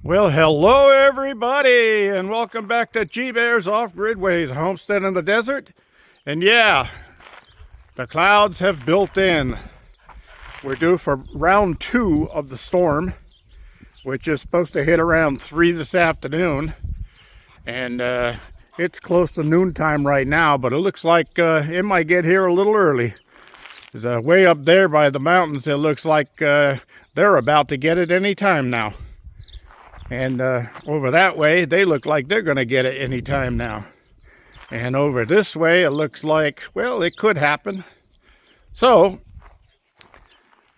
Well, hello everybody, and welcome back to G-Bear's Off-Grid Ways, homestead in the desert. And yeah, the clouds have built in. We're due for round 2 of the storm, which is supposed to hit around 3 this afternoon. And it's close to noontime right now, but it looks like it might get here a little early. Way up there by the mountains, it looks like they're about to get it any time now. And over that way, they look like they're going to get it any time now. And over this way, it looks like, well, it could happen. So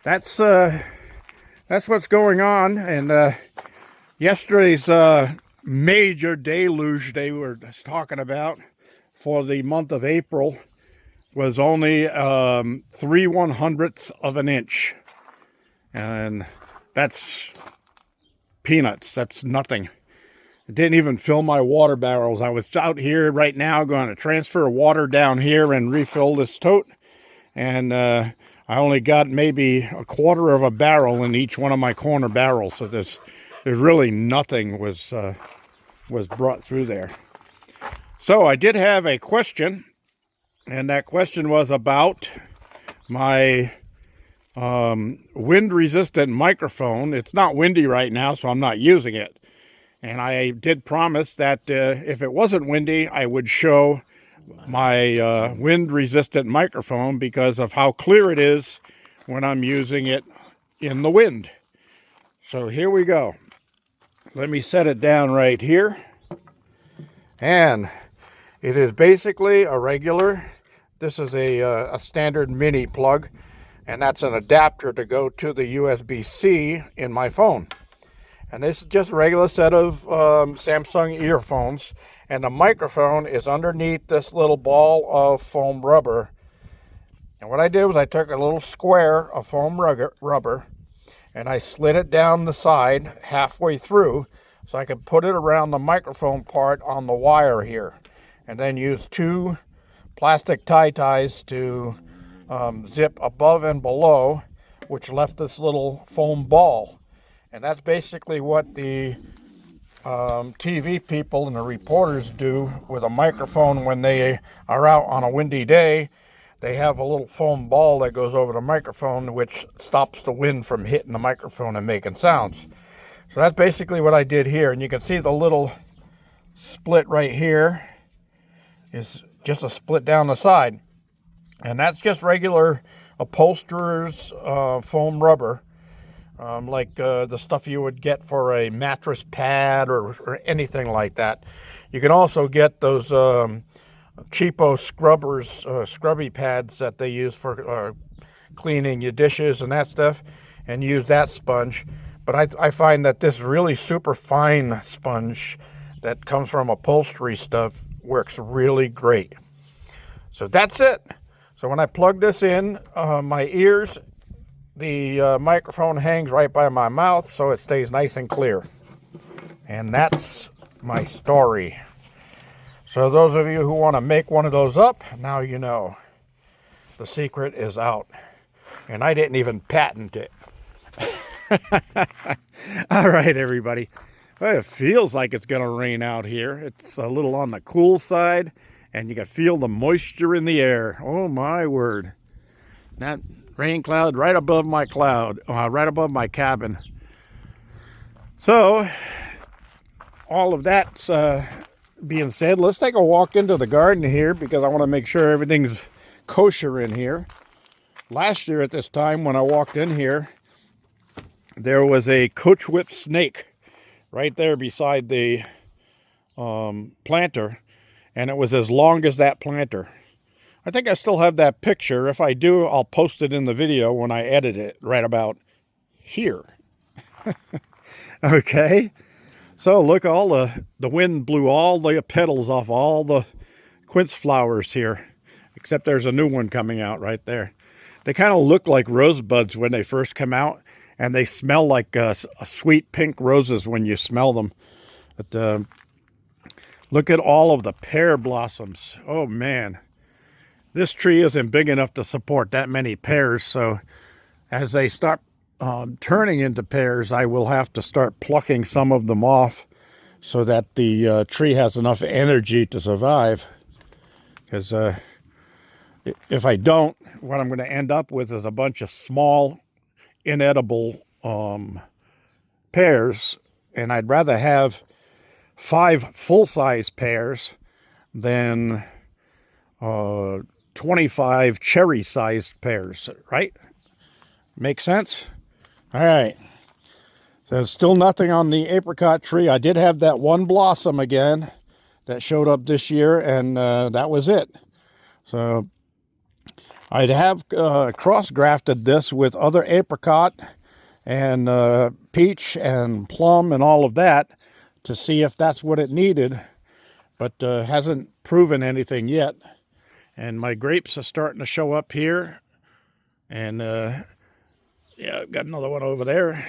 that's what's going on. And yesterday's major deluge they were talking about for the month of April was only 3/100ths of an inch. And that's peanuts. That's nothing. It didn't even fill my water barrels. I was out here right now going to transfer water down here and refill this tote, and I only got maybe a quarter of a barrel in each one of my corner barrels. So there's really nothing was brought through there. So I did have a question, and that question was about my wind resistant microphone. It's not windy right now, so I'm not using it. And I did promise that if it wasn't windy, I would show my wind resistant microphone because of how clear it is when I'm using it in the wind. So here we go. Let me set it down right here. And it is basically a regular, this is a standard mini plug. And that's an adapter to go to the USB-C in my phone. And this is just a regular set of Samsung earphones. And the microphone is underneath this little ball of foam rubber. And what I did was I took a little square of foam rubber and I slid it down the side halfway through so I could put it around the microphone part on the wire here. And then use 2 plastic ties to zip above and below, which left this little foam ball. And that's basically what the TV people and the reporters do with a microphone when they are out on a windy day. They have a little foam ball that goes over the microphone, which stops the wind from hitting the microphone and making sounds. So that's basically what I did here. And you can see the little split right here is just a split down the side. And that's just regular upholsterer's foam rubber, like the stuff you would get for a mattress pad or anything like that. You can also get those cheapo scrubby pads that they use for cleaning your dishes and that stuff, and use that sponge. But I find that this really super fine sponge that comes from upholstery stuff works really great. So that's it. So when I plug this in my ears, the microphone hangs right by my mouth so it stays nice and clear. And that's my story. So those of you who want to make one of those up, now you know. The secret is out. And I didn't even patent it. All right, everybody. Well, it feels like it's going to rain out here. It's a little on the cool side. And you can feel the moisture in the air. Oh my word. That rain cloud right above my right above my cabin. So, all of that's being said, let's take a walk into the garden here because I want to make sure everything's kosher in here. Last year at this time when I walked in here, there was a coach whip snake right there beside the planter. And it was as long as that planter. I think I still have that picture. If I do, I'll post it in the video when I edit it right about here. Okay. So look, all the wind blew all the petals off all the quince flowers here. Except there's a new one coming out right there. They kind of look like rosebuds when they first come out. And they smell like sweet pink roses when you smell them. But look at all of the pear blossoms. Oh, man. This tree isn't big enough to support that many pears. So as they start turning into pears, I will have to start plucking some of them off so that the tree has enough energy to survive. Because if I don't, what I'm going to end up with is a bunch of small, inedible pears, and I'd rather have 5 full-size pears than 25 cherry-sized pears, right? Make sense? All right. So there's still nothing on the apricot tree. I did have that one blossom again that showed up this year, and that was it. So I'd have cross-grafted this with other apricot and peach and plum and all of that to see if that's what it needed, but hasn't proven anything yet. And my grapes are starting to show up here, and yeah, I've got another one over there.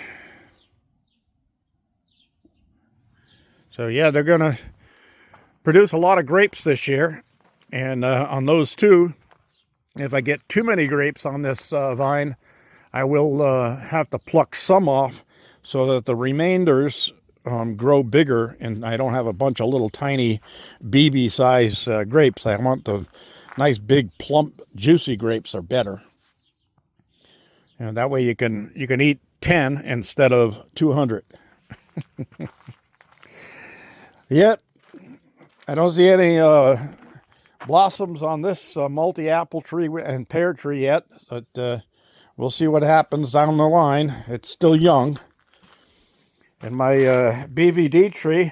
So yeah, they're gonna produce a lot of grapes this year, and on those two, if I get too many grapes on this vine, I will have to pluck some off so that the remainders grow bigger, and I don't have a bunch of little tiny BB size grapes. I want the nice big plump juicy grapes are better, and that way you can eat 10 instead of 200. Yet I don't see any blossoms on this multi-apple tree and pear tree yet, but we'll see what happens down the line. It's still young. And my BVD tree,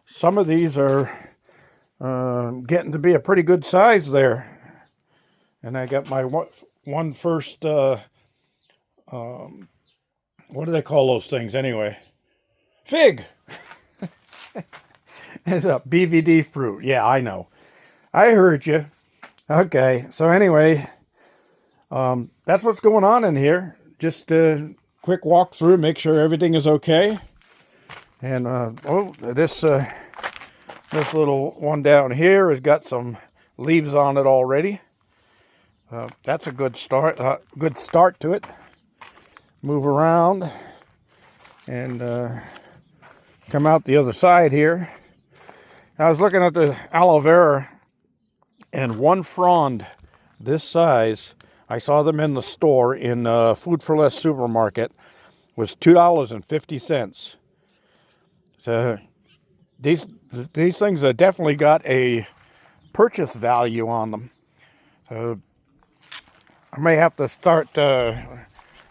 some of these are getting to be a pretty good size there. And I got my one first, what do they call those things anyway? Fig! It's a BVD fruit. Yeah, I know. I heard you. Okay, so anyway, that's what's going on in here. Just a quick walk through, make sure everything is okay. And oh, this little one down here has got some leaves on it already. That's a good start. Good start to it. Move around and come out the other side here. I was looking at the aloe vera, and one frond this size, I saw them in the store in Food for Less supermarket, was $2.50. So these things have definitely got a purchase value on them. So I may have to start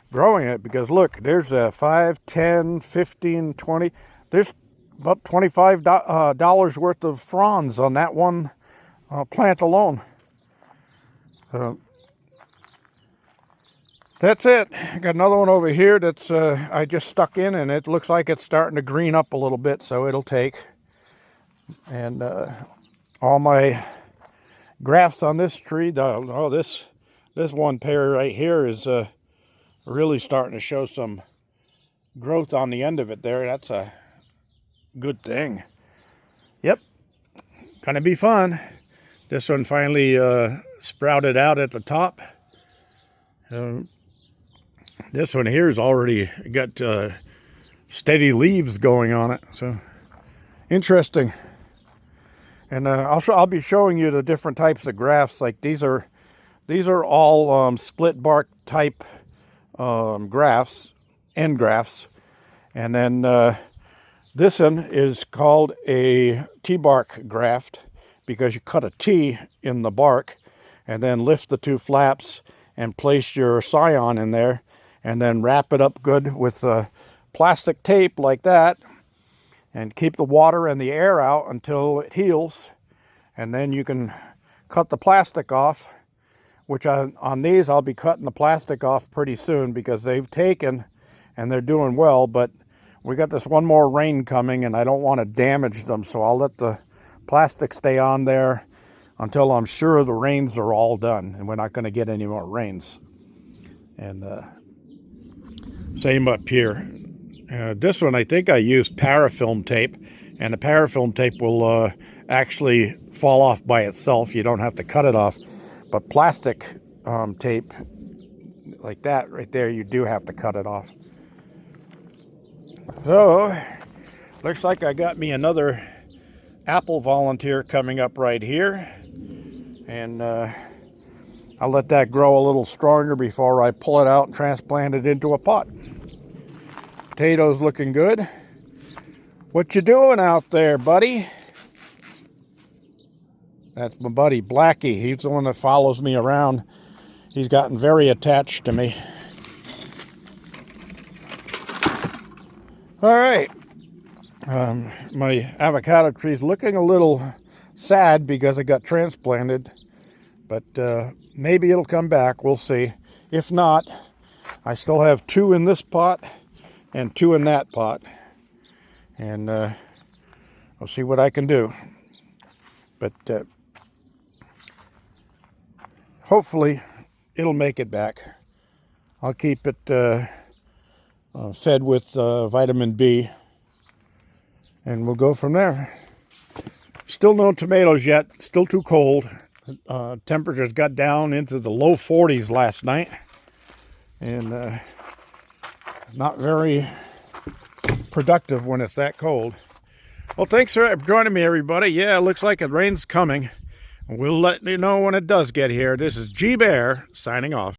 growing it, because look, there's a 5, 10, 15, 20. There's about $25 worth of fronds on that one plant alone. That's it. I got another one over here that's I just stuck in, and it looks like it's starting to green up a little bit, so it'll take. And all my grafts on this tree, oh, this one pear right here is really starting to show some growth on the end of it there. That's a good thing. Yep, gonna be fun. This one finally sprouted out at the top. This one here has already got steady leaves going on it, so interesting. And I'll be showing you the different types of grafts. Like these are all split bark type grafts, end grafts, and then this one is called a T-bark graft, because you cut a T in the bark and then lift the 2 flaps and place your scion in there, and then wrap it up good with plastic tape like that, and keep the water and the air out until it heals, and then you can cut the plastic off, which on these I'll be cutting the plastic off pretty soon, because they've taken and they're doing well, but we got this one more rain coming and I don't want to damage them, so I'll let the plastic stay on there until I'm sure the rains are all done and we're not going to get any more rains. And same up here. This one I think I used parafilm tape, and the parafilm tape will actually fall off by itself. You don't have to cut it off. But plastic tape like that right there, you do have to cut it off. So, looks like I got me another apple volunteer coming up right here. And I'll let that grow a little stronger before I pull it out and transplant it into a pot. Potatoes looking good. What you doing out there, buddy? That's my buddy Blackie. He's the one that follows me around. He's gotten very attached to me. All right. My avocado tree is looking a little sad because it got transplanted. But maybe it'll come back. We'll see. If not, I still have 2 in this pot and 2 in that pot. And I'll see what I can do. But hopefully it'll make it back. I'll keep it fed with vitamin B. And we'll go from there. Still no tomatoes yet. Still too cold. Temperatures got down into the low 40s last night. And not very productive when it's that cold. Well, thanks for joining me, everybody. Yeah, it looks like the rain's coming. We'll let you know when it does get here. This is G Bear signing off.